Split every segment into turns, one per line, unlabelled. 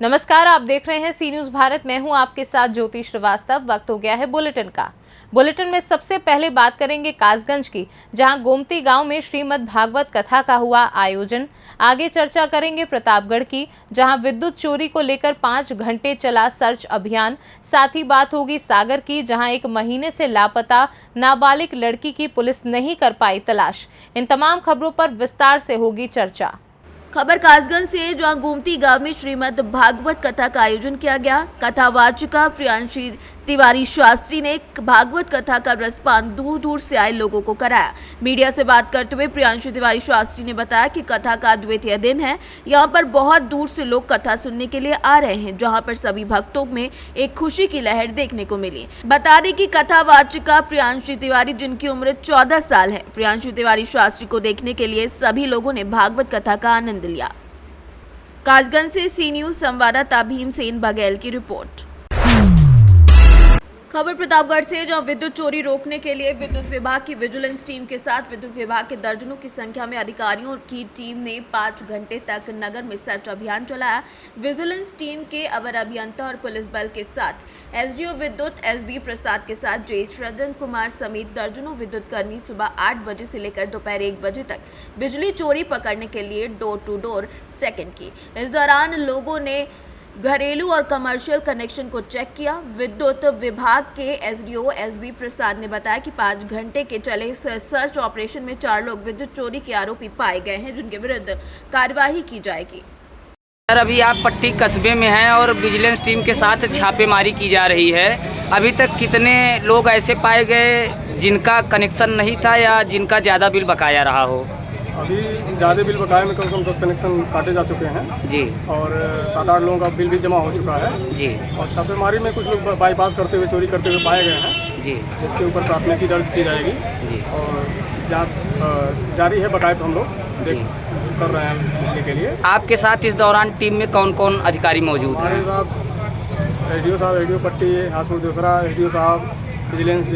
नमस्कार, आप देख रहे हैं सी न्यूज भारत। मैं हूं आपके साथ ज्योति श्रीवास्तव। वक्त हो गया है बुलेटिन का। बुलेटिन में सबसे पहले बात करेंगे कासगंज की, जहां गोमती गांव में श्रीमद् भागवत कथा का हुआ आयोजन। आगे चर्चा करेंगे प्रतापगढ़ की, जहां विद्युत चोरी को लेकर 5 घंटे चला सर्च अभियान। साथ ही बात होगी सागर की, जहां 1 महीने से लापता नाबालिग लड़की की पुलिस नहीं कर पाई तलाश। इन तमाम खबरों पर विस्तार से होगी चर्चा।
खबर कासगंज से, जहां गोमती गांव में श्रीमद् भागवत कथा का आयोजन किया गया। कथावाचिका प्रियांशी तिवारी शास्त्री ने भागवत कथा का रसपान दूर दूर से आए लोगों को कराया। मीडिया से बात करते हुए प्रियांशी तिवारी शास्त्री ने बताया कि कथा का अद्वितीय दिन है। यहां पर बहुत दूर से लोग कथा सुनने के लिए आ रहे हैं, जहां पर सभी भक्तों में एक खुशी की लहर देखने को मिली। बता दें कि कथावाचिका प्रियांशी तिवारी, जिनकी उम्र 14 साल है, प्रियांशी तिवारी शास्त्री को देखने के लिए सभी लोगों ने भागवत कथा का आनंद लिया। कासगंज से सी न्यूज संवाददाता भीमसेन बघेल की रिपोर्ट। खबर प्रतापगढ़ से, जहां विद्युत चोरी रोकने के लिए विद्युत विभाग की विजिलेंस टीम के साथ विद्युत विभाग के दर्जनों की संख्या में अधिकारियों की टीम ने 5 घंटे तक नगर में सर्च अभियान चलाया। विजिलेंस टीम के अवर अभियंता और पुलिस बल के साथ एसडीओ विद्युत एसबी प्रसाद के साथ जे सृजन कुमार समेत दर्जनों विद्युत कर्मी सुबह 8 बजे से लेकर दोपहर 1 बजे तक बिजली चोरी पकड़ने के लिए डोर टू डोर चेकिंग की। इस दौरान लोगों ने घरेलू और कमर्शियल कनेक्शन को चेक किया। विद्युत विभाग के एसडीओ एसबी प्रसाद ने बताया कि 5 घंटे के चले सर्च ऑपरेशन में 4 लोग विद्युत चोरी के आरोपी पाए गए हैं, जिनके विरुद्ध कार्यवाही की जाएगी।
सर, अभी आप पट्टी कस्बे में हैं और विजिलेंस टीम के साथ छापेमारी की जा रही है। अभी तक कितने लोग ऐसे पाए गए जिनका कनेक्शन नहीं था या जिनका ज़्यादा बिल बकाया रहा हो?
अभी ज़्यादा बिल बकाया में कम से कम 10 कनेक्शन काटे जा चुके हैं
जी,
और 7-8 लोगों का बिल भी जमा हो चुका है
जी,
और छापेमारी में कुछ लोग बाईपास करते हुए, चोरी करते हुए पाए गए हैं
जी,
जिसके ऊपर प्राथमिकी दर्ज की जाएगी
जी,
और जांच जारी है। बकायदा हम लोग देख कर रहे हैं देखने के लिए।
आपके साथ इस दौरान टीम में कौन कौन अधिकारी मौजूद
हमारे
हैं?
साथ एसडीओ पट्टी, हासमुख दूसरा एसडीओ साहब, विजिलेंस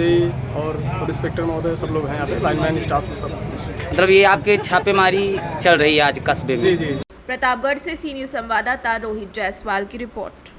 और इंस्पेक्टर महोदय, सब लोग हैं यहाँ पे, लाइनमैन स्टाफ सब।
मतलब ये आपके छापेमारी चल रही है आज कस्बे में?
जी जी।
प्रतापगढ़ से सी न्यूज संवाददाता रोहित जायसवाल की रिपोर्ट।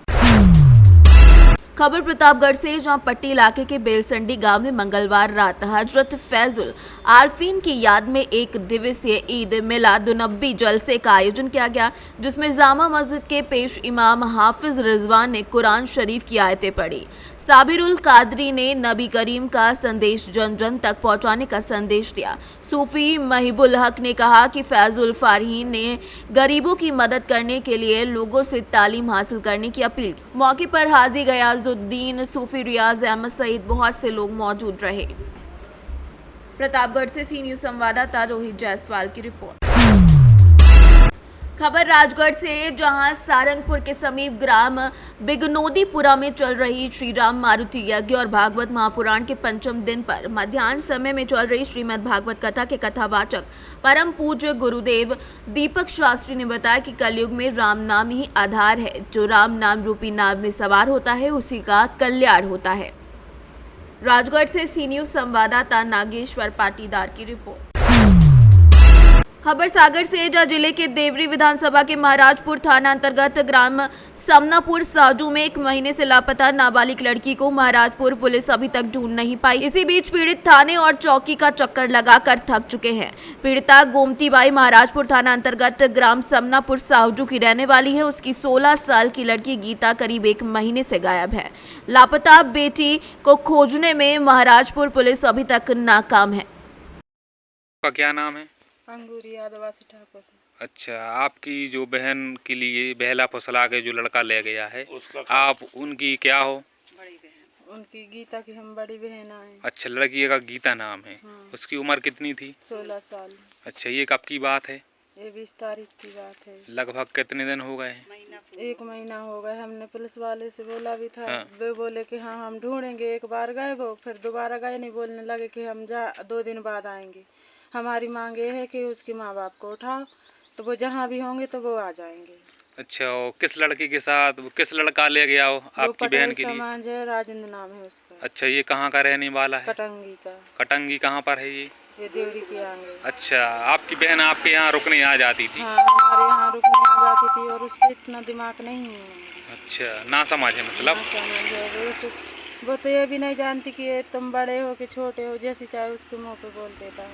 खबर प्रतापगढ़ से, जहां पट्टी इलाके के बेलसंडी गांव में मंगलवार रात हजरत फैजुल आरफीन की याद में 1 दिवसीय ईद मिलादुन्नबी जलसे का आयोजन किया गया, जिसमें जामा मस्जिद के पेश इमाम हाफिज रिजवान ने कुरान शरीफ की आयतें पढ़ी। साबिरुल कादरी ने नबी करीम का संदेश जन जन तक पहुंचाने का संदेश दिया। सूफी महिबुल हक ने कहा कि फैजुल फारहीन ने गरीबों की मदद करने के लिए लोगों से तालीम हासिल करने की अपील की। मौके पर हाजी गयाजुद्दीन, सूफी रियाज अहमद सहित बहुत से लोग मौजूद रहे। प्रतापगढ़ से सी न्यूज संवाददाता रोहित जायसवाल की रिपोर्ट। खबर राजगढ़ से, जहां सारंगपुर के समीप ग्राम बिगनोदीपुरा में चल रही श्री राम मारुति यज्ञ और भागवत महापुराण के 5वें दिन पर मध्याह्न समय में चल रही श्रीमद् भागवत कथा के कथावाचक परम पूज्य गुरुदेव दीपक शास्त्री ने बताया कि कलयुग में राम नाम ही आधार है। जो राम नाम रूपी नाव में सवार होता है, उसी का कल्याण होता है। राजगढ़ से सी न्यूज संवाददाता नागेश्वर पाटीदार की रिपोर्ट। खबर सागर से, जहां जिले के देवरी विधानसभा के महाराजपुर थाना अंतर्गत ग्राम समनापुर साजू में 1 महीने से लापता नाबालिग लड़की को महाराजपुर पुलिस अभी तक ढूंढ नहीं पाई। इसी बीच पीड़ित थाने और चौकी का चक्कर लगाकर थक चुके हैं। पीड़िता गोमती बाई महाराजपुर थाना अंतर्गत ग्राम समनापुर साजू की रहने वाली है। उसकी 16 साल की लड़की गीता करीब 1 महीने से गायब है। लापता बेटी को खोजने में महाराजपुर पुलिस अभी तक नाकाम है।
का क्या नाम है?
अंगूरी आदिवासी ठाकुर।
अच्छा, आपकी जो बहन के लिए बहला फुसला के जो लड़का ले गया है, आप उनकी क्या हो?
बड़ी बहन। उनकी गीता की हम बड़ी बहन आए।
अच्छा, लड़की का गीता नाम है।
हाँ।
उसकी उम्र कितनी थी?
16 साल।
अच्छा, ये कब की बात है?
ये 20 तारीख की बात है।
लगभग कितने दिन हो गए?
1 महीना हो गए। हमने पुलिस वाले से बोला भी था।
हाँ।
वे बोले कि हाँ हम ढूंढेंगे। एक बार गए वो, फिर दोबारा गए नहीं, बोलने लगे कि हम 2 दिन बाद आएंगे। हमारी मांग ये है कि उसके माँ बाप को उठाओ, तो वो जहाँ भी होंगे तो वो आ जाएंगे।
अच्छा, और किस लड़के के साथ, किस लड़का ले गया हो आपकी बहन के लिए?
समाज है, राजेंद्र नाम है उसका।
अच्छा, ये कहाँ का रहने वाला है?
कटंगी का।
कटंगी कहाँ पर है ये?
ये देवरी के आएंगे।
अच्छा, आपकी बहन आपके यहाँ रुकने आ जाती थी?
हाँ, हमारे यहाँ रुकने आ जाती थी और उस पर इतना दिमाग नहीं है।
अच्छा, ना समझ है मतलब?
ना समझ है, वो तो ये भी नहीं जानती कि ये तुम बड़े हो कि छोटे हो, जैसे चाहे उसके मुँह पे बोल देता है।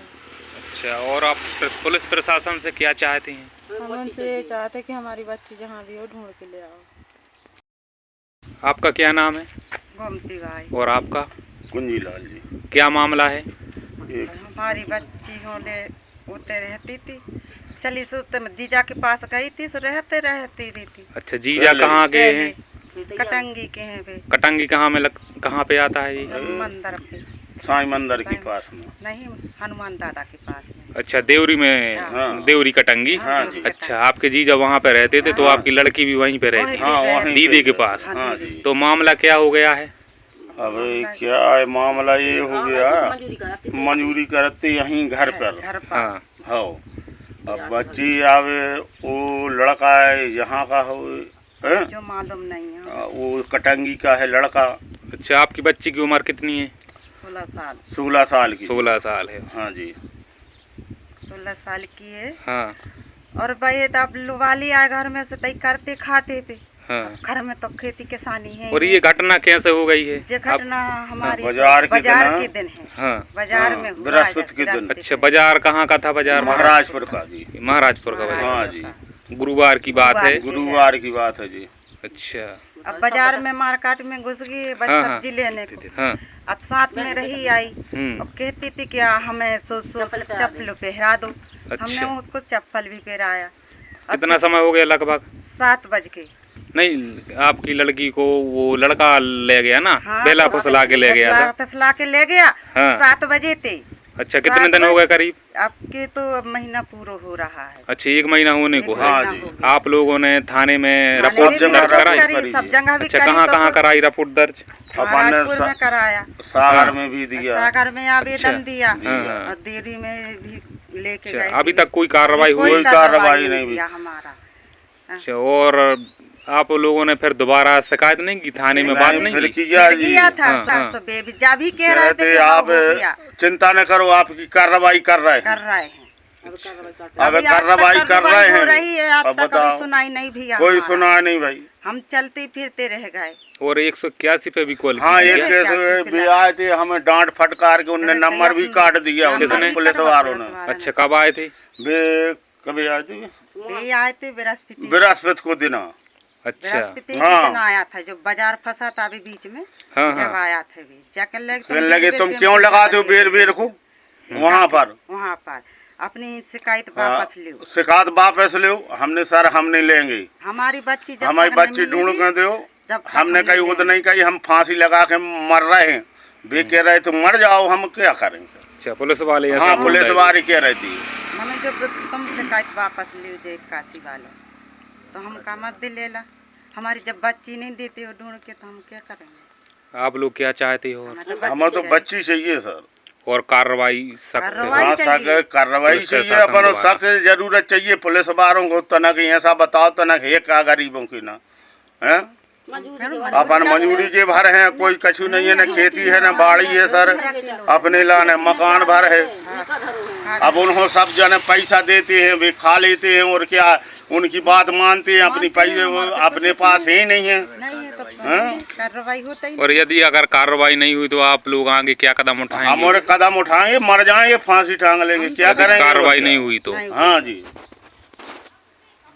अच्छा, और आप पुलिस प्रशासन से क्या चाहते हैं?
हम उनसे ये चाहते कि हमारी बच्ची जहाँ भी हो ढूंढ के ले आओ।
आपका क्या नाम है?
गोमती बाई।
और आपका?
कुंजीलाल जी।
क्या मामला है?
हमारी बच्ची होने उते रहती थी, चली सो जीजा के पास गई थी, सो रहती रही थी।
अच्छा, जीजा कहाँ गए हैं?
कटंगी के हैं वे।
कटंगी कहाँ पे आता है ये?
मंदिर पे।
साईं मंदिर के पास में।
नहीं, हनुमान दादा के पास में।
अच्छा, देवरी में।
हाँ।
देवरी कटंगी।
हाँ,
अच्छा, आपके जीजा वहाँ पे रहते थे तो आपकी लड़की भी वहीं पे रहती
हाँ,
है,
वहीं
दीदी
पे।
के पास।
हाँ जी।
तो मामला क्या हो गया है?
अब क्या है मामला, ये हो गया मंजूरी करते यहीं घर पर।
घर पर।
हाँ।
हो अब बच्ची आवे, वो लड़का है यहाँ का हो,
जो मालूम नहीं है।
वो कटंगी का है लड़का।
अच्छा, आपकी बच्ची की उम्र कितनी है?
16 साल।
16 साल की।
16 साल है।
हाँ जी।
16 साल की है।
हाँ
और भाई तब लुवाली आए घर में से तई करते खाते थे।
हाँ।
घर में तो खेती किसानी है।
और ये घटना कैसे हो गई है?
ये घटना हमारी
बाजार के
दिन है।
हाँ।
बाजार
हाँ,
में हुआ
बृहस्पति के दिन।
अच्छा, बाजार कहाँ का था? बाजार
महाराजपुर का जी।
महाराजपुर का बाजार।
हाँ जी।
गुरुवार की बात है?
गुरुवार की बात है जी।
अच्छा।
अब बाजार में मार्केट में घुस गई
हाँ,
सब्जी लेने को।
हाँ।
अब साथ में रही आई। अब कहती थी कि हमें चप्पल पहरा दो।
अच्छा।
हमने उसको चप्पल भी पहराया।
कितना समय हो गया लगभग?
7 बज के।
नहीं, आपकी लड़की को वो लड़का ले गया ना?
हाँ,
बेला फुसला के ले गया था?
फसला के ले गया।
हाँ।
7 बजे थे।
अच्छा, कितने दिन हो गए करीब?
आपके तो महीना पूरा हो रहा है।
अच्छा, 1 महीना होने को है।
हाँ जी।
आप लोगों ने थाने में
थाने
रिपोर्ट
में
दर्ज
भी
कराई?
सब जगह भी
अच्छा,
करी।
कहाँ
तो
कहाँ कराई रिपोर्ट दर्ज?
महाराजपुर में कराया,
सागर में भी दिया,
सागर में आवेदन दिया
हाँ।
और देरी में भी लेके
अच्छा,
गए।
अभी तक कोई कार्रवाई हुई?
कोई कार्रवाई नहीं हुई।
किया हमारा।
अच्छा, और आप लोगों ने फिर दोबारा शिकायत नहीं की? थाने में बात नहीं
फिर
की?
किया जी।
किया था।
हाँ, हाँ।
सब बेबी जा भी कह रहे थे
कहते
कि
आप
हो गया।
चिंता न करो, आपकी कार्रवाई कर रहे
कर
हैं।
रहे हैं।
अब
अभी आज तक
कार्रवाई कर रहे
हो रही है, आज
हैं। अब
तक कभी
बताओ,
सुनाई नहीं भी
कोई
हमारा।
सुना नहीं भाई।
हम चलते फिरते रह गए।
और 181 पे भी कॉल
हाँ,
की
एक
क्या?
केस भी आए थे, हमें डांट फटकार के उनने नंबर भी काट दिया उन्होंने, पुलिस वालों ने।
अच्छा, कब आए थे?
वे कभी आए थे?
वे आए थे बृहस्पति।
बृहस्पति को दिन।
अच्छा।
बृहस्पति के
हाँ।
दिन आया था, जो बाजार फंसा था अभी बीच में।
हाँ,
जब
हाँ।
आया था वे जाकर
कहने लगे तुम क्यों लगाते हो बेर बेर को वहाँ पर?
वहाँ पर अपनी शिकायत वापस लो।
शिकायत वापस लो। हमने सर हम नहीं लेंगे,
हमारी बच्ची जब
हमारी
तक नहीं
बच्ची ढूंढ
मिलेगी,
कर दो।
जब तक
हमने
हम
कहीं
नहीं
वो तो नहीं कही हम फांसी लगा के मर रहे हैं। वे कह रहे तो मर जाओ, हम क्या करेंगे?
अच्छा, पुलिस वाले ऐसा
हाँ,
बोल
पुलिस
रहे थे।
वाली कह रही थी।
मैंने जब तुम शिकायत वापस ले जाए काशी वाले, तो हम का मत दे लेला। हमारी जब बच्ची नहीं देते हो ढूंढ के, तो हम क्या करेंगे?
आप लोग क्या चाहते हो?
हमें तो बच्ची चाहिए सर।
और कार्रवाई सख्त?
कार्रवाई
हाँ,
चाहिए।
सख्त कार्रवाई
पुलिस
चाहिए।
प्रशासन
अपन
द्वारा।
सख्त जरूरत चाहिए पुलिस वालों को। तना कि ऐसा बताओ तना है क्या गरीबों की ना है। अपन मजूरी के भर हैं, कोई कछु नहीं है, न खेती है न बाड़ी है सर। अपने लाने मकान भर है। अब उन्होंने सब जने पैसा देते हैं, वे खा लेते हैं और क्या उनकी बात मानते हैं। अपनी पैसे वो अपने पास ही नहीं है।
नहीं है तो
हाँ?
कार्रवाई होता ही
और यदि अगर कार्रवाई नहीं हुई तो आप लोग आगे क्या कदम उठाएंगे?
हम और कदम उठाएंगे, मर जाएंगे, फांसी टांग लेंगे, क्या करेंगे?
कार्रवाई नहीं हुई तो?
नहीं।
हाँ जी,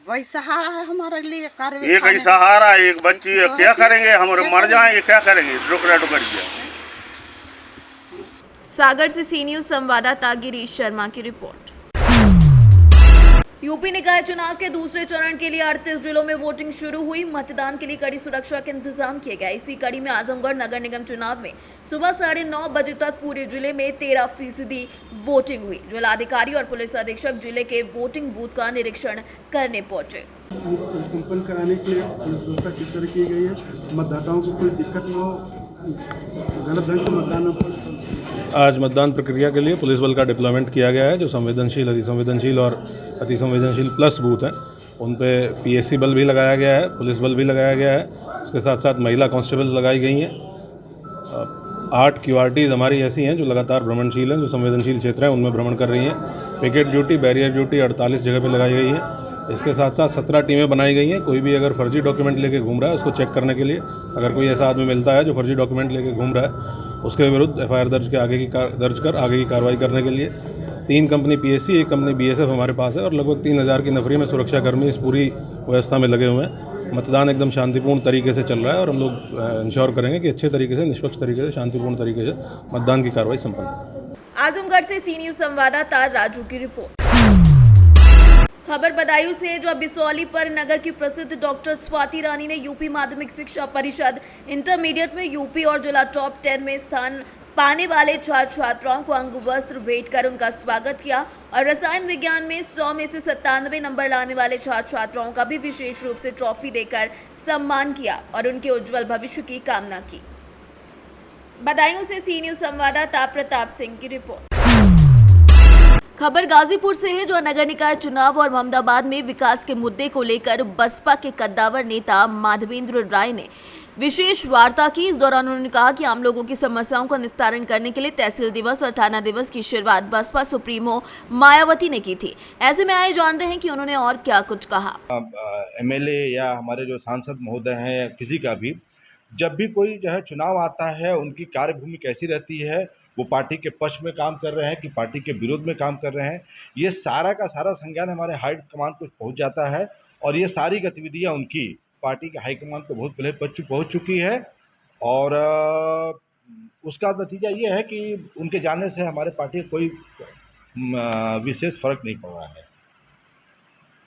वही सहारा है हमारे लिए। कार्रवाई
एक ही सहारा है, एक बच्ची है, क्या करेंगे? हम और मर जाएंगे, क्या करेंगे? रुकरा गया।
सागर से सी न्यूज संवाददाता गिरीश शर्मा की रिपोर्ट। यूपी निकाय चुनाव के दूसरे चरण के लिए 38 जिलों में वोटिंग शुरू हुई। मतदान के लिए कड़ी सुरक्षा के इंतजाम किए गए। इसी कड़ी में आजमगढ़ नगर निगम चुनाव में सुबह 9:30 बजे तक पूरे जिले में 13% वोटिंग हुई। जिलाधिकारी और पुलिस अधीक्षक जिले के वोटिंग बूथ का निरीक्षण करने पहुंचे।
संपन्न कराने के लिए पुलिस व्यवस्था किस तरह की गई है, मतदाताओं को कोई दिक्कत न हो, गलत ढंग से मतदान न हो।
आज मतदान प्रक्रिया के लिए पुलिस बल का डिप्लॉयमेंट किया गया है। जो संवेदनशील, अतिसंवेदनशील और अतिसंवेदनशील प्लस बूथ हैं उन पे पीएससी बल भी लगाया गया है, पुलिस बल भी लगाया गया है। उसके साथ साथ महिला कांस्टेबल्स लगाई गई हैं। 8 QRTs हमारी ऐसी हैं जो लगातार भ्रमणशील हैं, जो संवेदनशील क्षेत्र हैं उनमें भ्रमण कर रही हैं। पिकेट ड्यूटी, बैरियर ड्यूटी 48 जगह पे लगाई गई है। इसके साथ साथ 17 टीमें बनाई गई हैं। कोई भी अगर फर्जी डॉक्यूमेंट लेके घूम रहा है उसको चेक करने के लिए, अगर कोई ऐसा आदमी मिलता है जो फर्जी डॉक्यूमेंट लेके घूम रहा है उसके विरुद्ध FIR दर्ज कर आगे की कार्रवाई करने के लिए 3 कंपनी PSC, 1 कंपनी BSF हमारे पास है और लगभग 3000 की नफरी में सुरक्षाकर्मी इस पूरी व्यवस्था में लगे हुए हैं। मतदान एकदम शांतिपूर्ण तरीके से चल रहा है और हम लोग इंश्योर करेंगे कि अच्छे तरीके से, निष्पक्ष तरीके से, शांतिपूर्ण तरीके से मतदान की कार्रवाई संपन्न हो।
आजमगढ़ से सी न्यूज़ संवाददाता राजू की रिपोर्ट। खबर बदायूं से, जो बिसौली पर नगर की प्रसिद्ध डॉक्टर स्वाति रानी ने यूपी माध्यमिक शिक्षा परिषद इंटरमीडिएट में यूपी और जिला टॉप 10 में स्थान पाने वाले छात्र छात्राओं को अंग वस्त्र भेंट कर उनका स्वागत किया और रसायन विज्ञान में 100 में से 97 नंबर लाने वाले छात्र छात्राओं का भी विशेष रूप से ट्रॉफी देकर सम्मान किया और उनके उज्जवल भविष्य की कामना की। बदायूं से सी न्यूज़ संवाददाता प्रताप सिंह की रिपोर्ट। खबर गाजीपुर से है, जो नगर निकाय चुनाव और मोहम्मदाबाद में विकास के मुद्दे को लेकर बसपा के कद्दावर नेता माधवेंद्र राय ने विशेष वार्ता की। इस दौरान उन्होंने कहा कि आम लोगों की समस्याओं का निस्तारण करने के लिए तहसील दिवस और थाना दिवस की शुरुआत बसपा सुप्रीमो मायावती ने की थी। ऐसे में आए जानते हैं कि उन्होंने और क्या कुछ कहा।
MLA या हमारे जो सांसद महोदय हैं या किसी का भी, जब भी कोई जो है चुनाव आता है, उनकी कार्यभूमि कैसी रहती है, वो पार्टी के पक्ष में काम कर रहे हैं कि पार्टी के विरोध में काम कर रहे हैं, ये सारा का सारा संज्ञान हमारे हाई कमान को पहुंच जाता है और ये सारी गतिविधियां उनकी पार्टी के हाईकमान को बहुत पहले पहुंच चुकी है और उसका नतीजा ये है कि उनके जाने से हमारे पार्टी को कोई विशेष फर्क नहीं पड़ रहा है।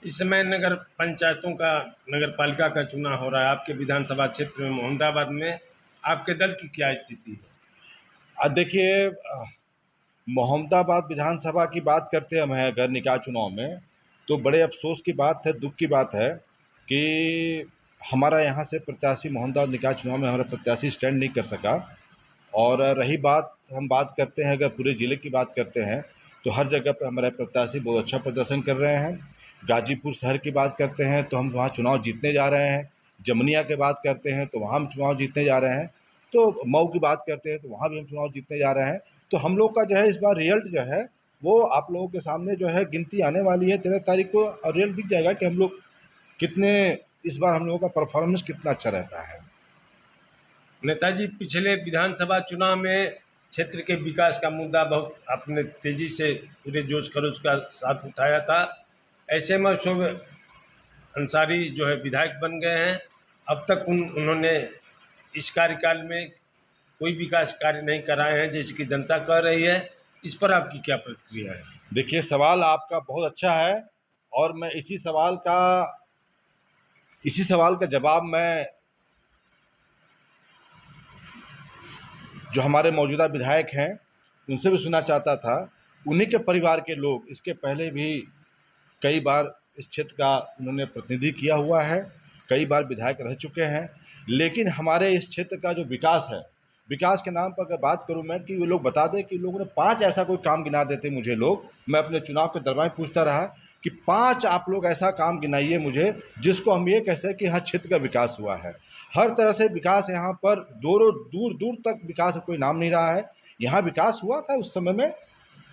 इस समय नगर पंचायतों का, नगर पालिका का चुनाव हो रहा है आपके विधानसभा क्षेत्र में मोहम्मदाबाद में, आपके दल की क्या स्थिति है?
देखिए, मोहम्मदाबाद विधानसभा की बात करते हम हैं अगर निकाय चुनाव में, तो बड़े अफसोस की बात है, दुख की बात है कि हमारा यहाँ से प्रत्याशी मोहम्मदाबाद निकाय चुनाव में हमारा प्रत्याशी स्टैंड नहीं कर सका। और रही बात, हम बात करते हैं अगर पूरे ज़िले की बात करते हैं तो हर जगह पर हमारे प्रत्याशी बहुत अच्छा प्रदर्शन कर रहे हैं। गाजीपुर शहर की बात करते हैं तो हम वहाँ चुनाव जीतने जा रहे हैं। जमनिया की बात करते हैं तो वहाँ हम चुनाव जीतने जा रहे हैं। तो मऊ की बात करते हैं तो वहाँ भी हम चुनाव जीतने जा रहे हैं। तो हम लोग का जो है इस बार रिजल्ट जो है वो आप लोगों के सामने जो है गिनती आने वाली है 13 तारीख को, और रिजल्ट दिख जाएगा कि हम लोग कितने, इस बार हम लोगों का परफॉर्मेंस कितना अच्छा रहता है।
नेताजी, पिछले विधानसभा चुनाव में क्षेत्र के विकास का मुद्दा बहुत आपने तेजी से पूरे जोश खरोश का साथ उठाया था। ऐसे में शोभ अंसारी जो है विधायक बन गए हैं। अब तक उन्होंने इस कार्यकाल में कोई विकास कार्य नहीं कराए हैं जैसे कि जनता कह रही है। इस पर आपकी क्या प्रतिक्रिया है?
देखिए, सवाल आपका बहुत अच्छा है और मैं इसी सवाल का जवाब मैं जो हमारे मौजूदा विधायक हैं उनसे भी सुनना चाहता था। उन्हीं के परिवार के लोग इसके पहले भी कई बार इस क्षेत्र का उन्होंने प्रतिनिधि किया हुआ है, कई बार विधायक रह चुके हैं। लेकिन हमारे इस क्षेत्र का जो विकास है, विकास के नाम पर अगर बात करूं मैं कि वो लोग बता दें कि लोगों ने 5 ऐसा कोई काम गिना देते मुझे लोग, मैं अपने चुनाव के दरमियान पूछता रहा कि 5 आप लोग ऐसा काम गिनाइए मुझे जिसको हम ये कह सकें कि हाँ क्षेत्र का विकास हुआ है। हर तरह से विकास यहाँ पर दूर दूर तक विकास का कोई नाम नहीं रहा है। यहाँ विकास हुआ था उस समय में,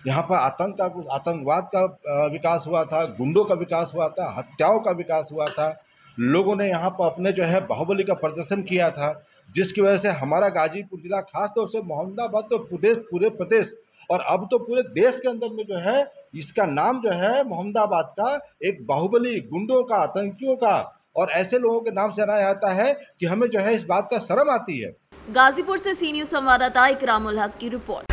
यहाँ पर आतंकवाद का विकास हुआ था, गुंडों का विकास हुआ था, हत्याओं का विकास हुआ था। लोगों ने यहाँ पर अपने जो है बाहुबली का प्रदर्शन किया था, जिसकी वजह से हमारा गाजीपुर जिला, खास तौर से मोहम्मदाबाद तो पूरे प्रदेश और अब तो पूरे देश के अंदर में जो है इसका नाम जो है मोहम्मदाबाद का एक बाहुबली, गुंडों का, आतंकियों का और ऐसे लोगों के नाम से जाना जाता है कि हमें जो है इस बात का शर्म आती है।
गाजीपुर से सी न्यूज़ संवाददाता इकरामुल हक की रिपोर्ट।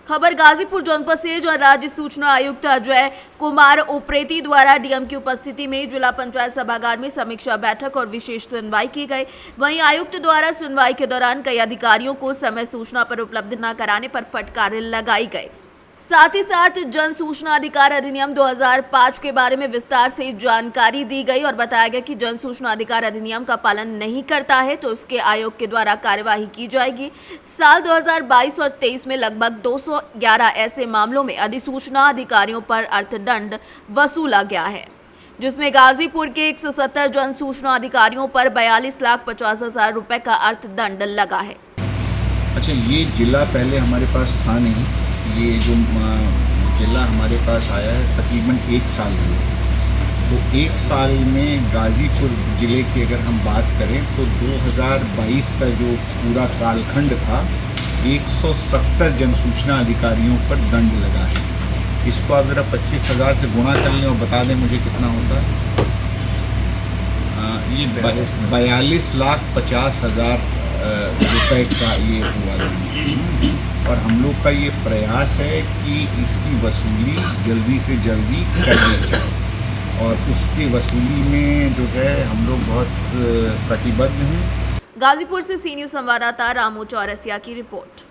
खबर गाजीपुर जनपद से, जो राज्य सूचना आयुक्त अजय कुमार उप्रेती द्वारा डीएम की उपस्थिति में जिला पंचायत सभागार में समीक्षा बैठक और विशेष सुनवाई की गई। वहीं आयुक्त द्वारा सुनवाई के दौरान कई अधिकारियों को समय सूचना पर उपलब्ध न कराने पर फटकार लगाई गई। साथ ही साथ जन सूचना अधिकार अधिनियम 2005 के बारे में विस्तार से जानकारी दी गई और बताया गया कि जन सूचना अधिकार अधिनियम का पालन नहीं करता है तो उसके आयोग के द्वारा कार्यवाही की जाएगी। साल 2022 और 23 में लगभग 211 ऐसे मामलों में अधिसूचना अधिकारियों पर अर्थदंड वसूला गया है, जिसमें गाजीपुर के 170 जन सूचना अधिकारियों पर 42,50,000 रुपए का अर्थदंड लगा है।
अच्छा, ये ज़िला पहले हमारे पास था नहीं, ये जो ज़िला हमारे पास आया है तकरीबन 1 साल हुआ। तो 1 साल में गाज़ीपुर ज़िले की अगर हम बात करें तो 2022 का जो पूरा कालखंड था 170 जनसूचना अधिकारियों पर दंड लगा है। इसको आप ज़रा 25,000 से गुणा कर लें और बता दें मुझे कितना होता है। ये 42,50,000 रुपए का ये हुआ है। और हम लोग का ये प्रयास है कि इसकी वसूली जल्दी से जल्दी कर दी जाए और उसकी वसूली में जो है हम लोग बहुत प्रतिबद्ध हैं।
गाजीपुर से सी न्यूज़ संवाददाता रामू चौरसिया की रिपोर्ट।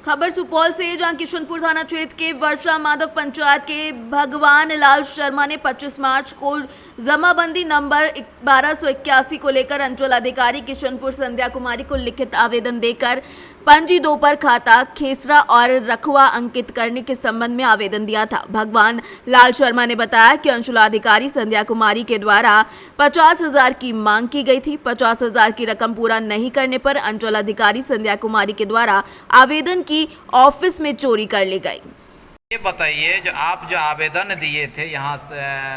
खबर सुपौल से, जहां किशनपुर थाना क्षेत्र के वर्षा माधव पंचायत के भगवान लाल शर्मा ने 25 मार्च को जमाबंदी नंबर 1281 को लेकर अंचल अधिकारी किशनपुर संध्या कुमारी को लिखित आवेदन देकर पंजी 2 पर खाता खेसरा और रखवा अंकित करने के संबंध में आवेदन दिया था। भगवान लाल शर्मा ने बताया कि अंचलाधिकारी संध्या कुमारी के द्वारा 50,000 की मांग की गई थी। 50,000 की रकम पूरा नहीं करने पर अंचल अधिकारी संध्या कुमारी के द्वारा आवेदन की ऑफिस में चोरी कर ली गई।
ये बताइए, जो आप आवेदन दिए थे यहाँ से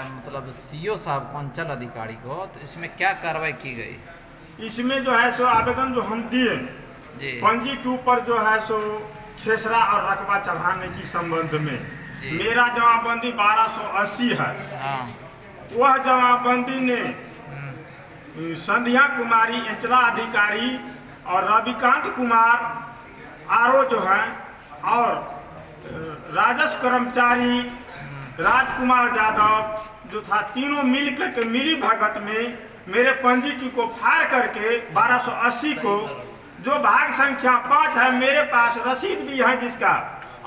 मतलब सीओ साहब को, अंचल अधिकारी को, तो इसमें क्या कार्रवाई की गई?
इसमें जो है सो आवेदन जो हम दिए पंजी 2 पर जो है सो खेसरा और रकबा चढ़ाने की संबंध में मेरा जमाबंदी 1280 है। वह जमाबंदी ने संध्या कुमारी अंचला अधिकारी और रविकांत कुमार आरओ जो है और राजस्व कर्मचारी राजकुमार यादव जो था, तीनों मिल करके मिली भगत में मेरे पंजी को फाड़ करके 1280 को, जो भाग संख्या 5 है, मेरे पास रसीद भी है, जिसका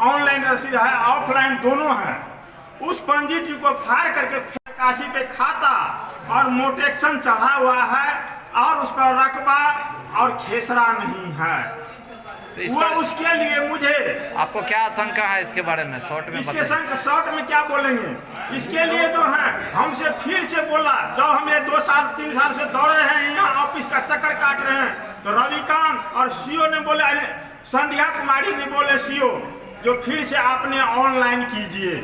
ऑनलाइन रसीद है ऑफलाइन दोनों है, उस पंजी को फाड़ करके 81 पे खाता और मोटेक्शन चढ़ा हुआ है और उस पर रकबा और खेसरा नहीं है।
तो
वो उसके लिए मुझे,
आपको क्या आशंका है इसके बारे में शॉर्ट में?
इसके शॉर्ट में क्या बोलेंगे? इसके लिए जो है हमसे फिर से बोला, जब हम ये 2 साल 3 साल से दौड़ रहे हैं, यहाँ ऑफिस का चक्कर काट रहे हैं, तो रविकांत और सीओ ने बोले, संध्या कुमारी ने बोले सीओ जो फिर से आपने ऑनलाइन कीजिए।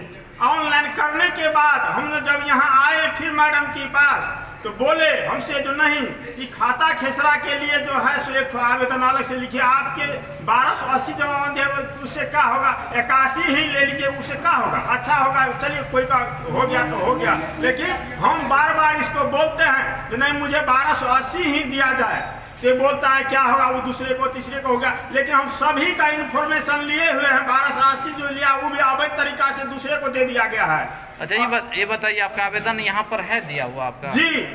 ऑनलाइन करने के बाद हमने जब यहाँ आए फिर मैडम के पास, तो बोले हमसे जो नहीं, कि खाता खेसरा के लिए जो है सो एक आवेदन अलग से लिखिए, आपके 1280 जमाबंदी है, उससे क्या होगा, 81 ही ले लीजिए, उससे क्या होगा, अच्छा होगा, चलिए कोई का हो गया तो हो गया। लेकिन हम बार बार इसको बोलते हैं कि नहीं मुझे 1280 ही दिया जाए, तो बोलता है क्या होगा, वो दूसरे को तीसरे को हो गया। लेकिन हम सभी का इन्फॉर्मेशन लिए हुए हैं, 1280 जो लिया वो भी अवैध तरीका से दूसरे को दे दिया गया है।
अच्छा, ये बताइए, आपका आवेदन यहाँ पर है दिया हुआ आपका?
जी,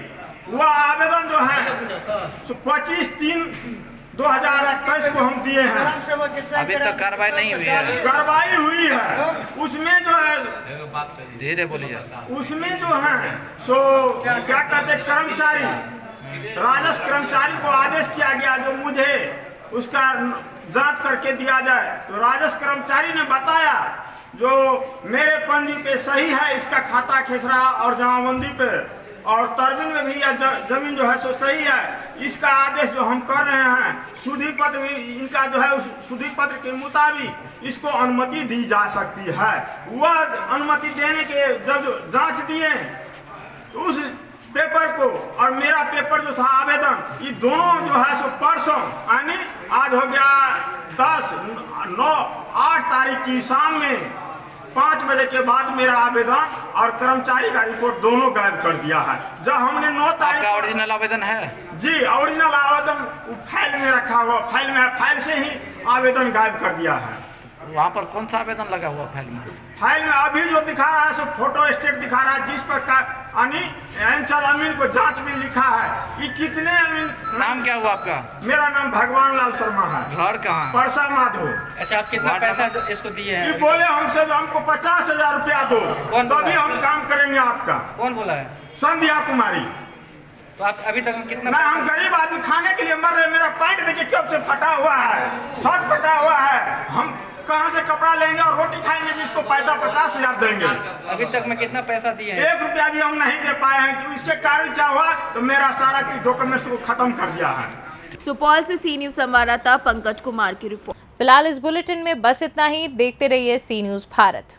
वो आवेदन जो है 25/3/2023 को हम दिए हैं।
अभी तक कार्रवाई नहीं हुई है?
कार्रवाई हुई है, उसमें जो है,
धीरे बोलिए,
उसमें जो है सो क्या कहते कर्मचारी, राजस्व कर्मचारी को आदेश किया गया जो मुझे उसका जांच करके दिया जाए। तो राजस्व कर्मचारी ने बताया जो मेरे पंजी पे सही है, इसका खाता खेसरा और जमाबंदी पे और तरमीन में भी यह जमीन जो है सो सही है। इसका आदेश जो हम कर रहे हैं, शुद्धि पत्र भी इनका जो है उस शुद्धि पत्र के मुताबिक इसको अनुमति दी जा सकती है। वह अनुमति देने के जब जांच दिए तो उस पेपर को और मेरा पेपर जो था आवेदन, ये दोनों जो है सो परसों, यानी आज हो गया 8 तारीख की शाम में 5 बजे के बाद मेरा आवेदन और कर्मचारी का रिपोर्ट दोनों गायब कर दिया है। जब हमने 9 तारीख
का ओरिजिनल आवेदन है? जी,
ओरिजिनल आवेदन फाइल में रखा हुआ, फाइल में है, फाइल से ही आवेदन गायब कर दिया है।
वहाँ पर कौन सा आवेदन लगा हुआ फाइल में?
फाइल में अभी जो दिखा रहा है सो फोटो स्टेट दिखा रहा है, जिस पर अंचल अमीन को जांच में लिखा है। ये कितने अमीन?
नाम क्या हुआ आपका?
मेरा नाम भगवान लाल शर्मा है।
घर कहाँ?
परसा माधो।
अच्छा, आप कितना पैसा इसको दिए हैं?
ये बोले हमसे जो हमको 50,000 रुपया दो, तभी हम काम करेंगे आपका।
कौन बोला है?
संध्या कुमारी।
तो आप अभी तक कितना?
मैं, हम गरीब आदमी खाने के लिए मर रहे। मेरा पैंट देखिए कब से फटा हुआ है, शर्ट फटा हुआ है, हम कहाँ से कपड़ा लेंगे और रोटी खाएंगे जिसको पैसा 50,000 देंगे?
अभी तक में कितना पैसा दिए हैं?
1 रुपया भी हम नहीं दे पाए हैं। इसके कारण क्या हुआ, तो मेरा सारा चीज डॉक्यूमेंट्स को खत्म कर दिया है।
सुपौल से सी न्यूज संवाददाता पंकज कुमार की रिपोर्ट।
फिलहाल इस बुलेटिन में बस इतना ही। देखते रहिए सी न्यूज भारत।